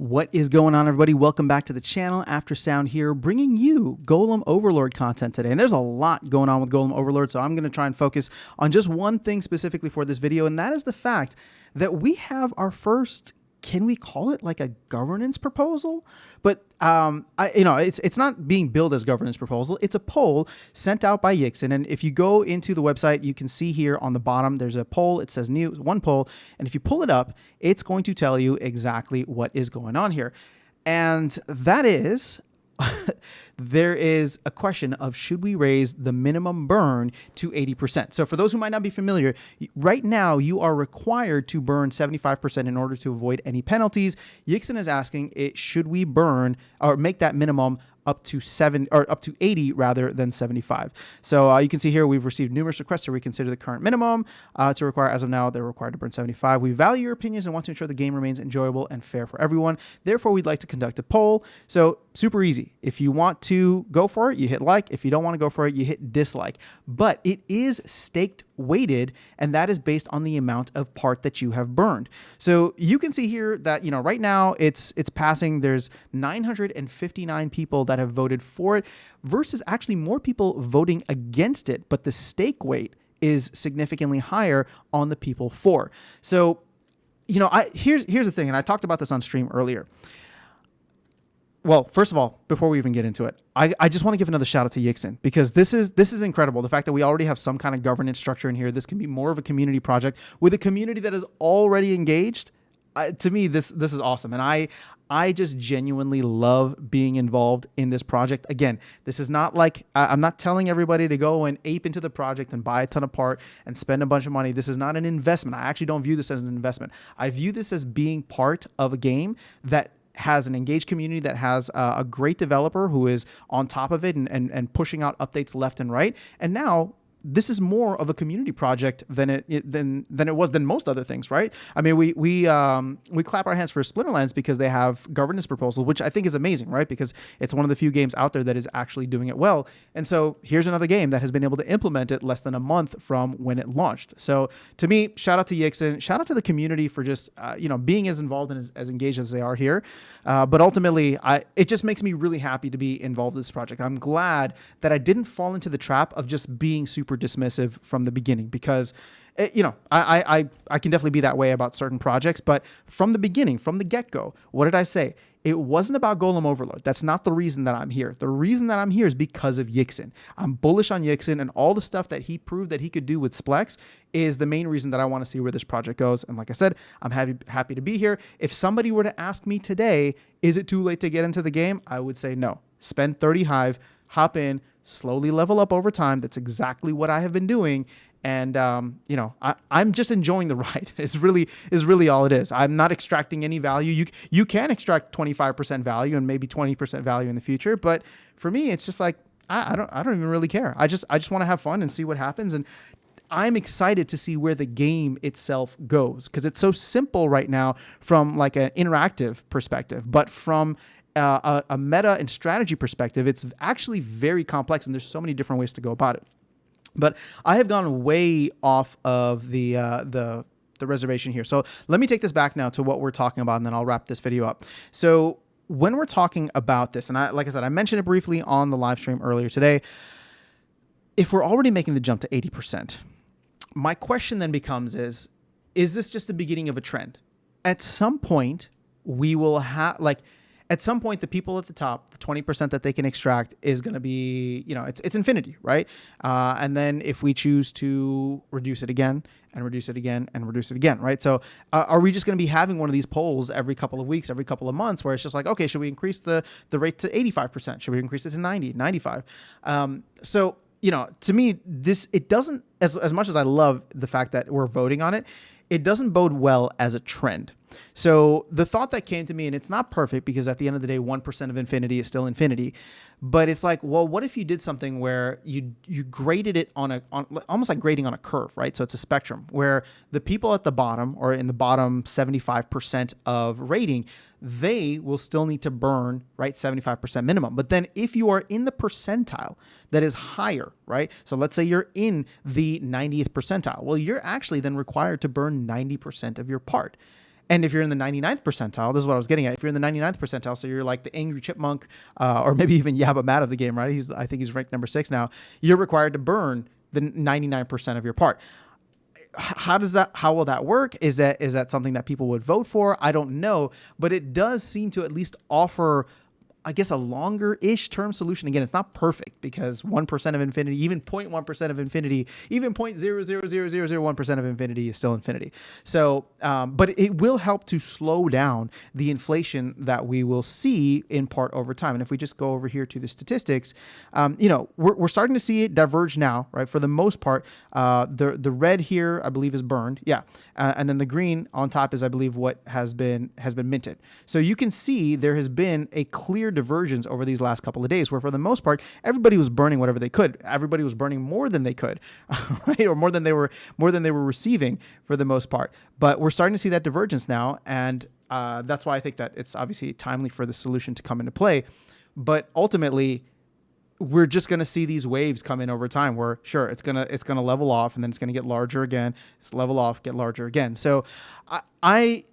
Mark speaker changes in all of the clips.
Speaker 1: What is going on, everybody? Welcome back to the channel. After Sound here, bringing you Golem Overlord content today. And there's a lot going on with Golem Overlord, so I'm going to try and focus on just one thing specifically for this video, and that is the fact that we have our first, can we call it like a governance proposal? But it's not being billed as governance proposal. It's a poll sent out by Yixin, and if you go into the website, you can see here on the bottom there's a poll. It says new one poll, and if you pull it up, it's going to tell you exactly what is going on here, and that is. There is a question of should we raise the minimum burn to 80%. So for those who might not be familiar, right now you are required to burn 75% in order to avoid any penalties. Yixin is asking should we burn or make that minimum up to 80 rather than 75. So you can see here we've received numerous requests to reconsider the current minimum to require. As of now, they're required to burn 75. We value your opinions and want to ensure the game remains enjoyable and fair for everyone. Therefore, we'd like to conduct a poll. So super easy. If you want to go for it, you hit like. If you don't want to go for it, you hit dislike. But it is staked weighted, and that is based on the amount of part that you have burned. So you can see here that, right now it's passing. There's 959 people that have voted for it versus actually more people voting against it, but the stake weight is significantly higher on the people for. So, here's the thing, and I talked about this on stream earlier. Well, first of all, before we even get into it, I just want to give another shout out to Yixin, because this is incredible. The fact that we already have some kind of governance structure in here. This can be more of a community project with a community that is already engaged. To me, this is awesome. And I just genuinely love being involved in this project. Again, this is not like, I'm not telling everybody to go and ape into the project and buy a ton of part and spend a bunch of money. This is not an investment. I actually don't view this as an investment. I view this as being part of a game that has an engaged community, that has a great developer who is on top of it and pushing out updates left and right. And now this is more of a community project than it was than most other things, right? I mean, we clap our hands for Splinterlands because they have governance proposal, which I think is amazing, right? Because it's one of the few games out there that is actually doing it well. And so here's another game that has been able to implement it less than a month from when it launched. So to me, shout out to Yixin, shout out to the community for just being as involved and as engaged as they are here. But ultimately, it just makes me really happy to be involved in this project. I'm glad that I didn't fall into the trap of just being super dismissive from the beginning, because I can definitely be that way about certain projects, but from the beginning, from the get-go, what did I say? It wasn't about Golem Overlord. That's not the reason that I'm here. The reason that I'm here is because of Yixin. I'm bullish on Yixin, and all the stuff that he proved that he could do with Splex is the main reason that I want to see where this project goes. And like I said, I'm happy to be here. If somebody were to ask me today, is it too late to get into the game? I would say no. Spend 30 Hive, hop in, slowly level up over time. That's exactly what I have been doing. And, I'm just enjoying the ride. Is really all it is. I'm not extracting any value. You can extract 25% value and maybe 20% value in the future. But for me, it's just like, I don't even really care. I just want to have fun and see what happens. And I'm excited to see where the game itself goes, because it's so simple right now from like an interactive perspective, but from a meta and strategy perspective, it's actually very complex, and there's so many different ways to go about it. But I have gone way off of the reservation here. So let me take this back now to what we're talking about, and then I'll wrap this video up. So when we're talking about this, and like I said, I mentioned it briefly on the live stream earlier today, if we're already making the jump to 80%, my question then becomes is this just the beginning of a trend? At some point, we will have, at some point, the people at the top, the 20% that they can extract is going to be, it's infinity, right? And then if we choose to reduce it again and reduce it again and reduce it again, right? So are we just going to be having one of these polls every couple of weeks, every couple of months, where it's just like, okay, should we increase the rate to 85%? Should we increase it to 90, 95? So, to me, it doesn't, as much as I love the fact that we're voting on it, it doesn't bode well as a trend. So the thought that came to me, and it's not perfect because at the end of the day, 1% of infinity is still infinity, but it's like, well, what if you did something where you graded it on almost like grading on a curve, right? So it's a spectrum where the people at the bottom, or in the bottom 75% of rating, they will still need to burn, right, 75% minimum. But then if you are in the percentile that is higher, right? So let's say you're in the 90th percentile. Well, you're actually then required to burn 90% of your part. And if you're in the 99th percentile, this is what I was getting at. If you're in the 99th percentile, so you're like the angry chipmunk, or maybe even Yabba Mad of the game, right? I think he's ranked number 6 now. You're required to burn the 99% of your part. How will that work? Is that something that people would vote for? I don't know, but it does seem to at least offer, I guess, a longer-ish term solution. Again, it's not perfect because 1% of infinity, even 0.1% of infinity, even 0.00001% of infinity is still infinity. So, but it will help to slow down the inflation that we will see in part over time. And if we just go over here to the statistics, we're starting to see it diverge now, right? For the most part, the red here, I believe, is burned. Yeah. And then the green on top is, I believe, what has been minted. So you can see there has been a clear divergence over these last couple of days where for the most part, everybody was burning whatever they could. Everybody was burning more than they could, right? Or more than they were receiving for the most part. But we're starting to see that divergence now. And that's why I think that it's obviously timely for the solution to come into play. But ultimately, we're just going to see these waves come in over time where sure, it's going to level off and then it's going to get larger again. It's level off, get larger again. So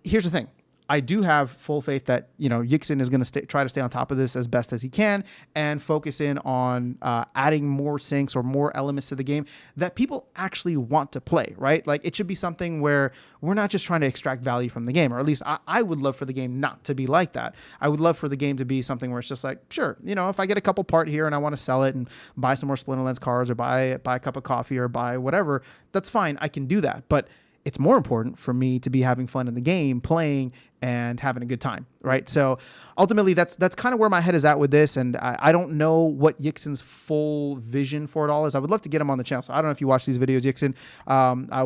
Speaker 1: here's the thing. I do have full faith that, Yixin is going to try to stay on top of this as best as he can and focus in on adding more syncs or more elements to the game that people actually want to play, right? Like it should be something where we're not just trying to extract value from the game, or at least I would love for the game not to be like that. I would love for the game to be something where it's just like, sure, if I get a couple part here and I want to sell it and buy some more Splinter Lens cards or buy a cup of coffee or buy whatever, that's fine. I can do that. But it's more important for me to be having fun in the game, playing and having a good time, right? So ultimately, that's kind of where my head is at with this, and I don't know what Yixin's full vision for it all is. I would love to get him on the channel. So I don't know if you watch these videos, Yixin.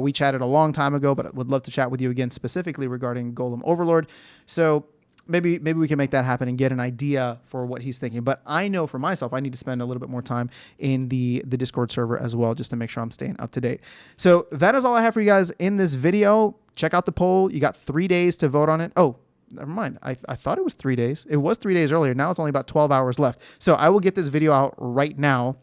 Speaker 1: We chatted a long time ago, but I would love to chat with you again specifically regarding Golem Overlord. So maybe we can make that happen and get an idea for what he's thinking. But I know for myself, I need to spend a little bit more time in the Discord server as well, just to make sure I'm staying up to date. So that is all I have for you guys in this video. Check out the poll. You got 3 days to vote on it. Oh, never mind. I thought it was 3 days. It was 3 days earlier. Now it's only about 12 hours left. So I will get this video out right now.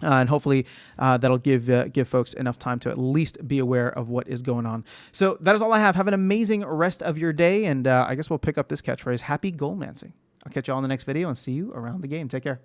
Speaker 1: And hopefully that'll give folks enough time to at least be aware of what is going on. So that is all I have. Have an amazing rest of your day. And I guess we'll pick up this catchphrase. Happy goalmancing. I'll catch you all in the next video and see you around the game. Take care.